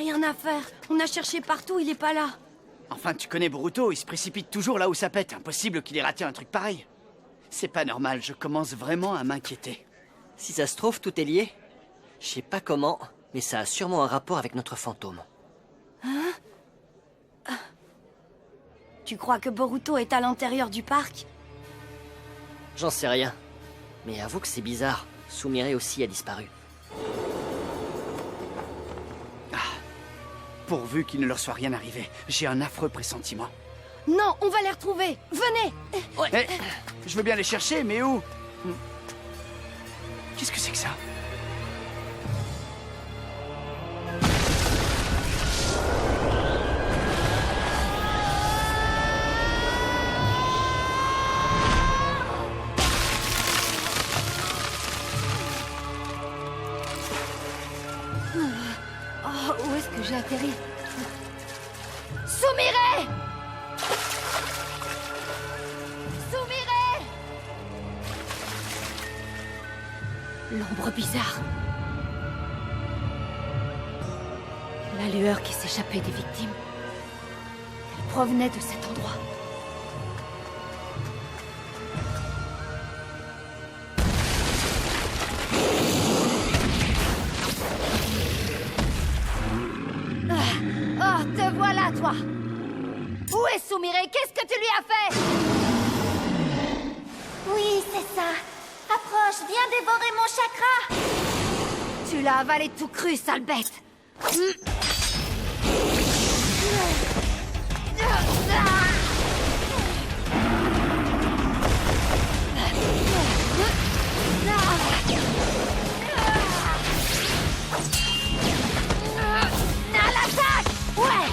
Rien à faire. On a cherché partout, il est pas là. Enfin, tu connais Boruto, il se précipite toujours là où ça pète. Impossible qu'il ait raté un truc pareil. C'est pas normal, je commence vraiment à m'inquiéter. Si ça se trouve, tout est lié. Je sais pas comment, mais ça a sûrement un rapport avec notre fantôme. Hein? Tu crois que Boruto est à l'intérieur du parc? J'en sais rien. Mais avoue que c'est bizarre. Sumire aussi a disparu. Pourvu qu'il ne leur soit rien arrivé. J'ai un affreux pressentiment. Non, on va les retrouver. Venez. Eh, je veux bien les chercher, mais où? Qu'est-ce que c'est que ça? Oh, où est-ce que j'ai atterri? Sumire! Sumire! L'ombre bizarre. La lueur qui s'échappait des victimes. Elle provenait de cet endroit. Oh, te voilà, toi! Où est Sumire? Qu'est-ce que tu lui as fait? Oui, c'est ça. Approche, viens dévorer mon chakra. Tu l'as avalé tout cru, sale bête! À l'attaque! Ouais!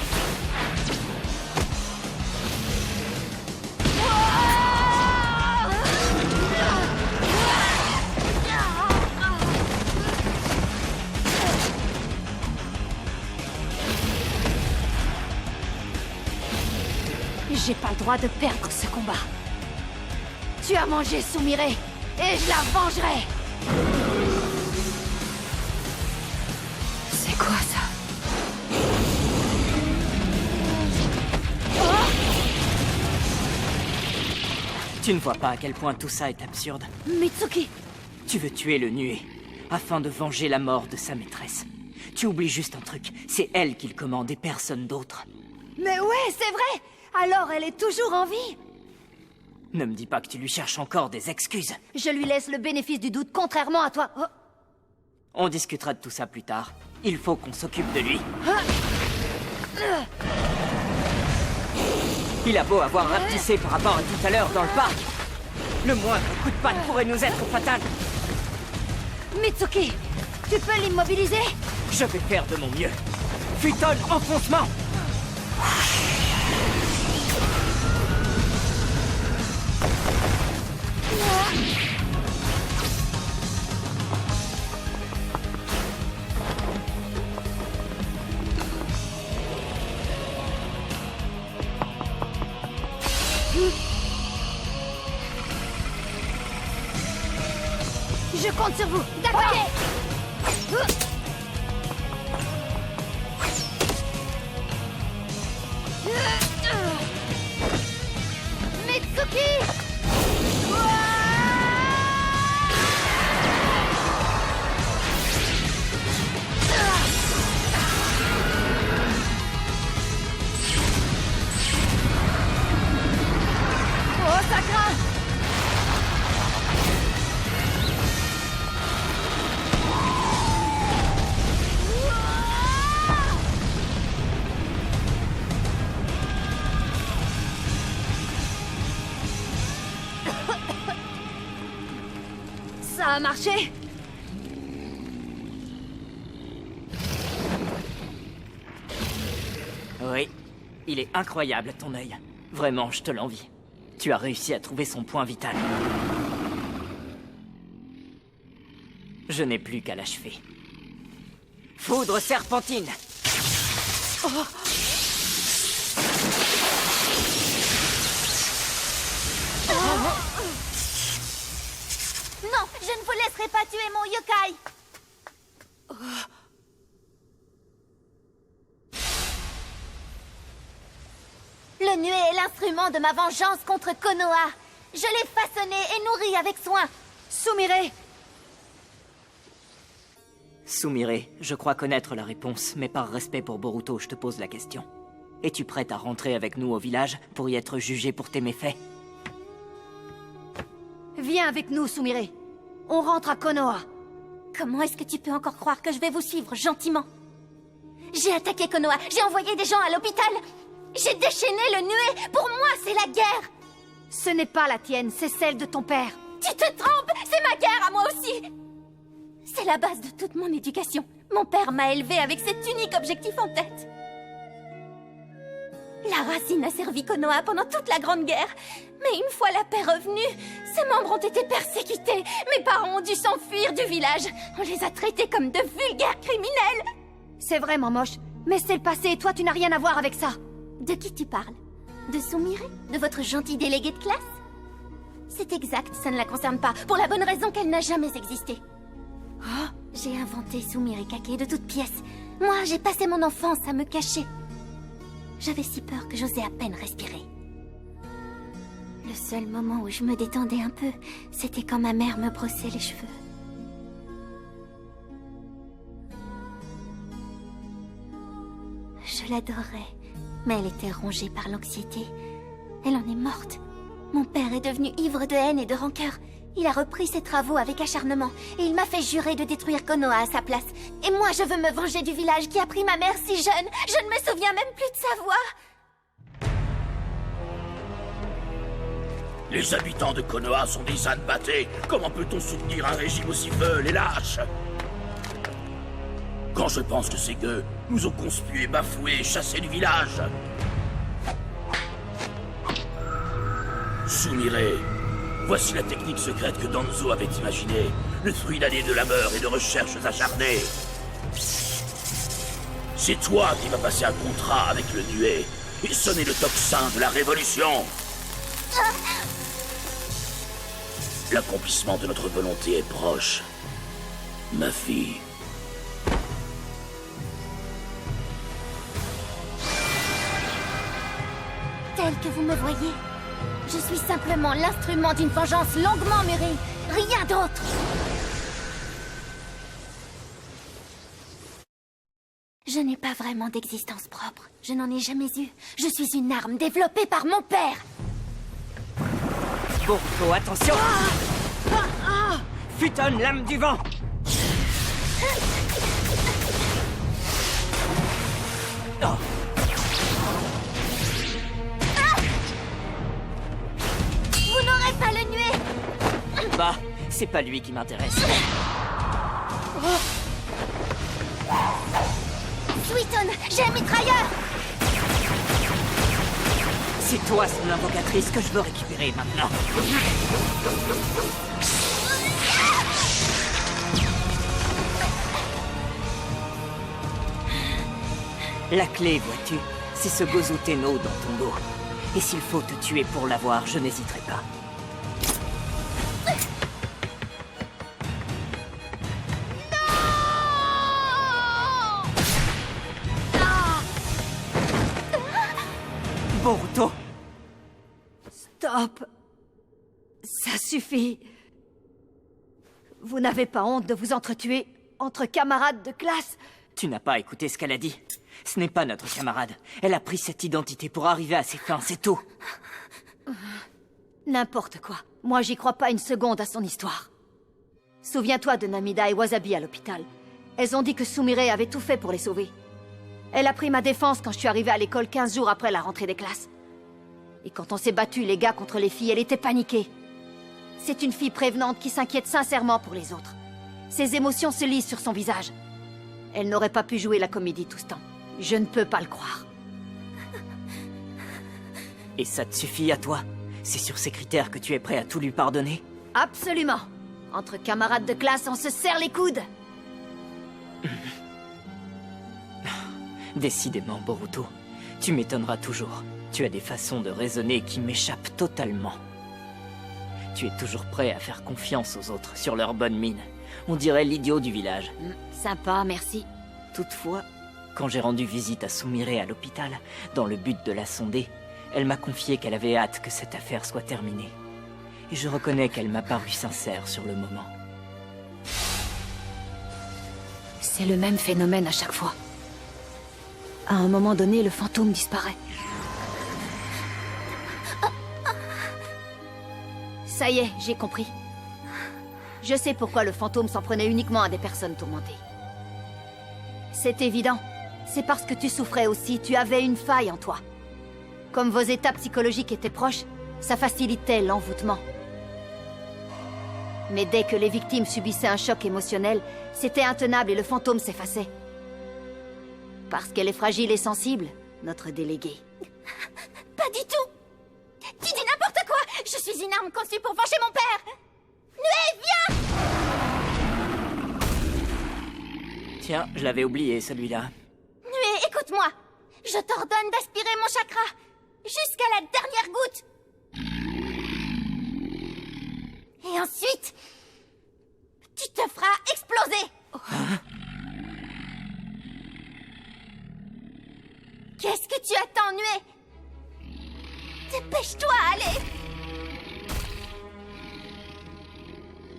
J'ai pas le droit de perdre ce combat. Tu as mangé Sumire, et je la vengerai! C'est quoi ça? Tu ne vois pas à quel point tout ça est absurde. Mitsuki! Tu veux tuer le nuée, afin de venger la mort de sa maîtresse. Tu oublies juste un truc, c'est elle qui le commande et personne d'autre. Mais ouais, c'est vrai! Alors elle est toujours en vie? Ne me dis pas que tu lui cherches encore des excuses. Je lui laisse le bénéfice du doute, contrairement à toi. Oh. On discutera de tout ça plus tard. Il faut qu'on s'occupe de lui. Il a beau avoir rapetissé par rapport à tout à l'heure dans le parc. Le moindre coup de patte pourrait nous être fatal. Mitsuki, tu peux l'immobiliser? Je vais faire de mon mieux. Futon, enfoncement! Je compte sur vous. D'accord. Mitsuki! Oh, ça craint! Ça a marché? Oui, il est incroyable ton œil. Vraiment, je te l'envie. Tu as réussi à trouver son point vital. Je n'ai plus qu'à l'achever. Foudre serpentine! Non, je ne vous laisserai pas tuer mon yokai. le nuée est l'instrument de ma vengeance contre Konoha. Je l'ai façonné et nourri avec soin. Sumire! Sumire, je crois connaître la réponse, mais par respect pour Boruto, je te pose la question. Es-tu prête à rentrer avec nous au village pour y être jugée pour tes méfaits? Viens avec nous, Sumire. On rentre à Konoha. Comment est-ce que tu peux encore croire que je vais vous suivre gentiment? J'ai attaqué Konoha, j'ai envoyé des gens à l'hôpital. J'ai déchaîné le nuée. Pour moi, c'est la guerre. Ce n'est pas la tienne, c'est celle de ton père. Tu te trompes, c'est ma guerre à moi aussi. C'est la base de toute mon éducation. Mon père m'a élevée avec cet unique objectif en tête. La racine a servi Konoha pendant toute la Grande Guerre. Mais une fois la paix revenue, ses membres ont été persécutés. Mes parents ont dû s'enfuir du village. On les a traités comme de vulgaires criminels. C'est vraiment moche, mais c'est le passé et toi tu n'as rien à voir avec ça. De qui tu parles? De Sumire? De votre gentil délégué de classe? C'est exact, ça ne la concerne pas, pour la bonne raison qu'elle n'a jamais existé. Oh, j'ai inventé Sumire Kake de toutes pièces. Moi, j'ai passé mon enfance à me cacher. J'avais si peur que j'osais à peine respirer. Le seul moment où je me détendais un peu, c'était quand ma mère me brossait les cheveux. Je l'adorais, mais elle était rongée par l'anxiété. Elle en est morte. Mon père est devenu ivre de haine et de rancœur. Il a repris ses travaux avec acharnement, et il m'a fait jurer de détruire Konoha à sa place. Et moi, je veux me venger du village qui a pris ma mère si jeune. Je ne me souviens même plus de sa voix. Les habitants de Konoha sont des ânes battés. Comment peut-on soutenir un régime aussi veule et lâche? Quand je pense que ces gueux nous ont conspués, bafoués, chassés du village. Sumire, voici la technique secrète que Danzo avait imaginée. Le fruit d'années de labeur et de recherches acharnées. C'est toi qui vas passer un contrat avec le nuée et sonner le tocsin de la révolution. L'accomplissement de notre volonté est proche, ma fille. Tel que vous me voyez, je suis simplement l'instrument d'une vengeance longuement mûrie. Rien d'autre. Je n'ai pas vraiment d'existence propre. Je n'en ai jamais eu. Je suis une arme développée par mon père. Boruto, attention! Futonne, lame du vent! Oh. Vous n'aurez pas le nuée. Bah, c'est pas lui qui m'intéresse. Suiton, j'ai un mitrailleur. C'est toi, son invocatrice, que je veux récupérer maintenant. La clé, vois-tu, c'est ce Gozu Tenno dans ton dos. Et s'il faut te tuer pour l'avoir, je n'hésiterai pas. Boruto! Stop. Ça suffit. Vous n'avez pas honte de vous entretuer entre camarades de classe? Tu n'as pas écouté ce qu'elle a dit. Ce n'est pas notre camarade. Elle a pris cette identité pour arriver à ses fins, c'est tout. N'importe quoi. Moi, j'y crois pas une seconde à son histoire. Souviens-toi de Namida et Wasabi à l'hôpital. Elles ont dit que Sumire avait tout fait pour les sauver. Elle a pris ma défense quand je suis arrivée à l'école 15 jours après la rentrée des classes. Et quand on s'est battu, les gars, contre les filles, elle était paniquée. C'est une fille prévenante qui s'inquiète sincèrement pour les autres. Ses émotions se lisent sur son visage. Elle n'aurait pas pu jouer la comédie tout ce temps. Je ne peux pas le croire. Et ça te suffit à toi? C'est sur ces critères que tu es prêt à tout lui pardonner? Absolument. Entre camarades de classe, on se serre les coudes. Décidément, Boruto, tu m'étonneras toujours. Tu as des façons de raisonner qui m'échappent totalement. Tu es toujours prêt à faire confiance aux autres sur leur bonne mine. On dirait l'idiot du village. Sympa, merci. Toutefois, quand j'ai rendu visite à Sumire à l'hôpital, dans le but de la sonder, Elle m'a confié qu'elle avait hâte que cette affaire soit terminée. Et je reconnais qu'elle m'a paru sincère sur le moment. C'est le même phénomène à chaque fois. À un moment donné, le fantôme disparaît. Ça y est, j'ai compris. Je sais pourquoi le fantôme s'en prenait uniquement à des personnes tourmentées. C'est évident. C'est parce que tu souffrais aussi, tu avais une faille en toi. Comme vos états psychologiques étaient proches, ça facilitait l'envoûtement. Mais dès que les victimes subissaient un choc émotionnel, c'était intenable et le fantôme s'effaçait. Parce qu'elle est fragile et sensible, notre déléguée. Pas du tout. Tu dis n'importe quoi. Je suis une arme conçue pour venger mon père. Nuée, viens. Tiens, je l'avais oublié, celui-là. Nuée, écoute-moi. Je t'ordonne d'aspirer mon chakra. Jusqu'à la dernière goutte. Et ensuite, tu te feras exploser. Qu'est-ce que tu attends, Nuée? Dépêche-toi, allez.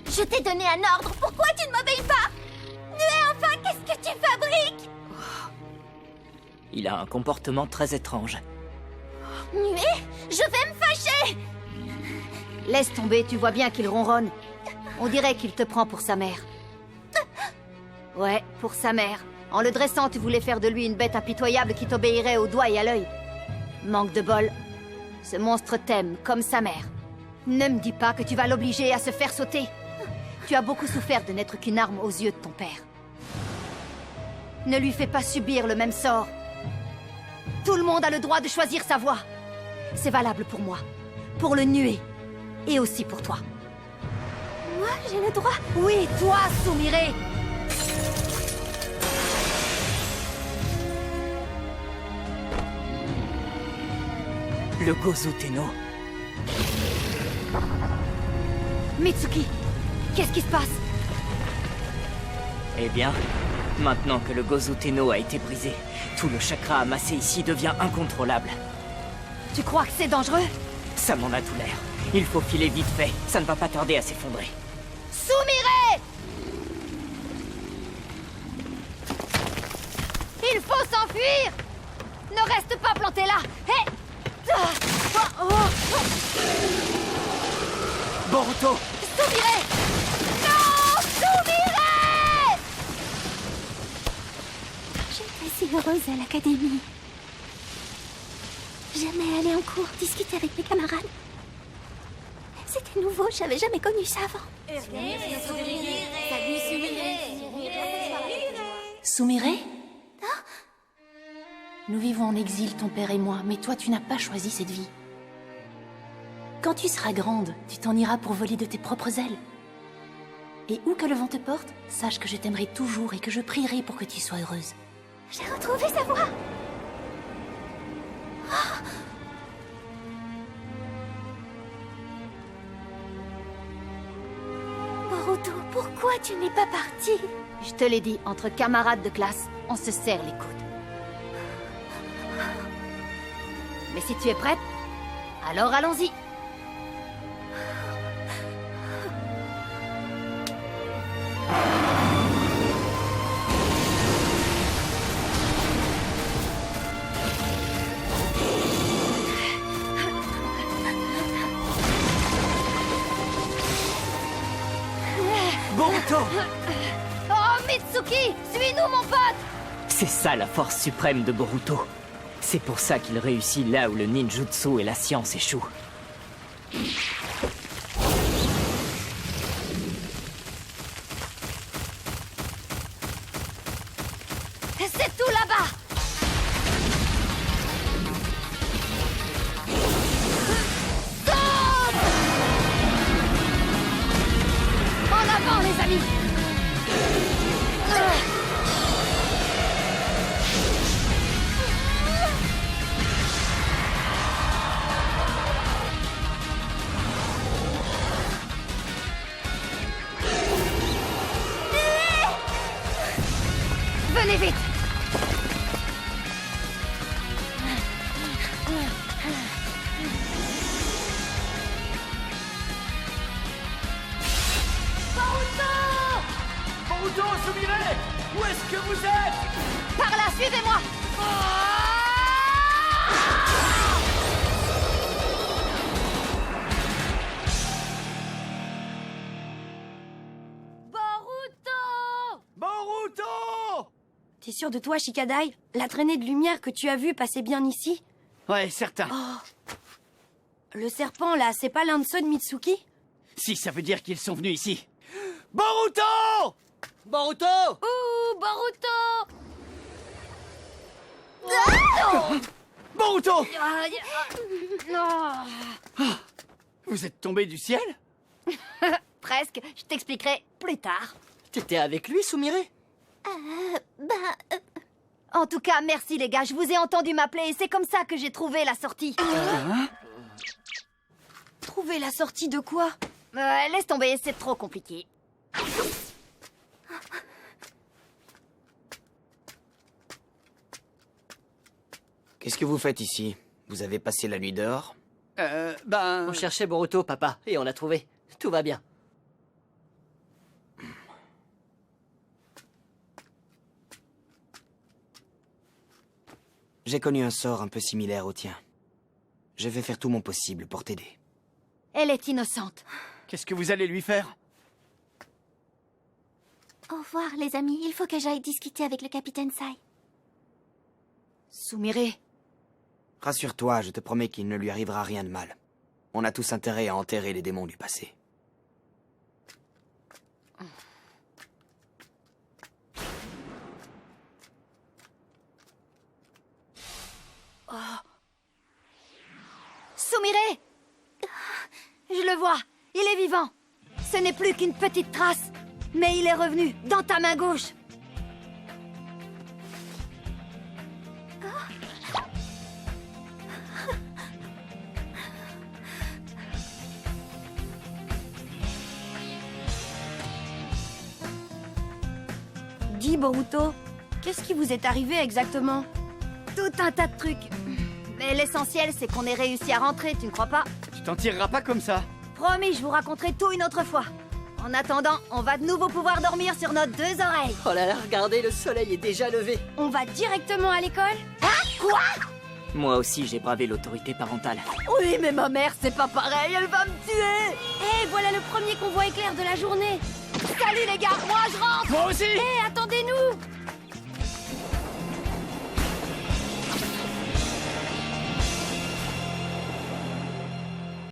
Je t'ai donné un ordre, pourquoi tu ne m'obéis pas? Nuée, enfin, qu'est-ce que tu fabriques? Il a un comportement très étrange. Nuée, je vais me fâcher. Laisse tomber, tu vois bien qu'il ronronne. On dirait qu'il te prend pour sa mère. Ouais, pour sa mère. En le dressant, tu voulais faire de lui une bête impitoyable qui t'obéirait au doigt et à l'œil. Manque de bol. Ce monstre t'aime comme sa mère. Ne me dis pas que tu vas l'obliger à se faire sauter. Tu as beaucoup souffert de n'être qu'une arme aux yeux de ton père. Ne lui fais pas subir le même sort. Tout le monde a le droit de choisir sa voie. C'est valable pour moi, pour le Nuée, et aussi pour toi. Moi, j'ai le droit. Oui, toi, Sumire! Le Gozu Tenno. Mitsuki, qu'est-ce qui se passe? Eh bien, maintenant que le Gozu Tenno a été brisé, tout le chakra amassé ici devient incontrôlable. Tu crois que c'est dangereux? Ça m'en a tout l'air. Il faut filer vite fait, ça ne va pas tarder à s'effondrer. Sumire! Il faut s'enfuir! Ne reste pas planté là! Hé! Boruto! Sumire! Non! Sumire! J'étais si heureuse à l'académie. J'aimais aller en cours, discuter avec mes camarades. C'était nouveau, j'avais jamais connu ça avant. Sumire? Nous vivons en exil, ton père et moi, mais toi, tu n'as pas choisi cette vie. Quand tu seras grande, tu t'en iras pour voler de tes propres ailes. Et où que le vent te porte, sache que je t'aimerai toujours et que je prierai pour que tu sois heureuse. J'ai retrouvé sa voix. Boruto, pourquoi tu n'es pas parti? Je te l'ai dit, entre camarades de classe, on se serre les coudes. Mais si tu es prête, alors allons-y. Boruto! Oh, Mitsuki! Suis-nous, mon pote! C'est ça la force suprême de Boruto. C'est pour ça qu'il réussit là où le ninjutsu et la science échouent. C'est tout là-bas! Saute! En avant, les amis! Venez vite! Boruto, Sumire! Où est-ce que vous êtes? Par là, suivez-moi! Boruto! T'es sûr de toi, Shikadai? La traînée de lumière que tu as vue passait bien ici? Ouais, certain. Le serpent, là, c'est pas l'un de ceux de Mitsuki? Si, ça veut dire qu'ils sont venus ici. Boruto! Boruto! Ouh, Boruto! Boruto! Non. Vous êtes tombé du ciel? Presque, je t'expliquerai plus tard. T'étais avec lui, Sumire? En tout cas, merci les gars, je vous ai entendu m'appeler et c'est comme ça que j'ai trouvé la sortie. Trouver la sortie de quoi? Laisse tomber, c'est trop compliqué. Qu'est-ce que vous faites ici? Vous avez passé la nuit dehors? On cherchait Boruto, papa, et on l'a trouvé. Tout va bien. J'ai connu un sort un peu similaire au tien. Je vais faire tout mon possible pour t'aider. Elle est innocente. Qu'est-ce que vous allez lui faire? Au revoir, les amis. Il faut que j'aille discuter avec le capitaine Sai. Sumire, Rassure-toi, je te promets qu'il ne lui arrivera rien de mal. On a tous intérêt à enterrer les démons du passé. Sumire! Je le vois, il est vivant. Ce n'est plus qu'une petite trace, mais il est revenu dans ta main gauche. Dis, Boruto, qu'est-ce qui vous est arrivé exactement? Tout un tas de trucs. Mais l'essentiel, c'est qu'on ait réussi à rentrer, tu ne crois pas? Tu t'en tireras pas comme ça. Promis, je vous raconterai tout une autre fois. En attendant, on va de nouveau pouvoir dormir sur nos deux oreilles. Oh là là, regardez, le soleil est déjà levé. On va directement à l'école? Quoi? Moi aussi, j'ai bravé l'autorité parentale. Oui, mais ma mère, c'est pas pareil, elle va me tuer. Hé, voilà le premier convoi éclair de la journée! Salut les gars, moi je rentre. Moi aussi! Hé, attendez-nous!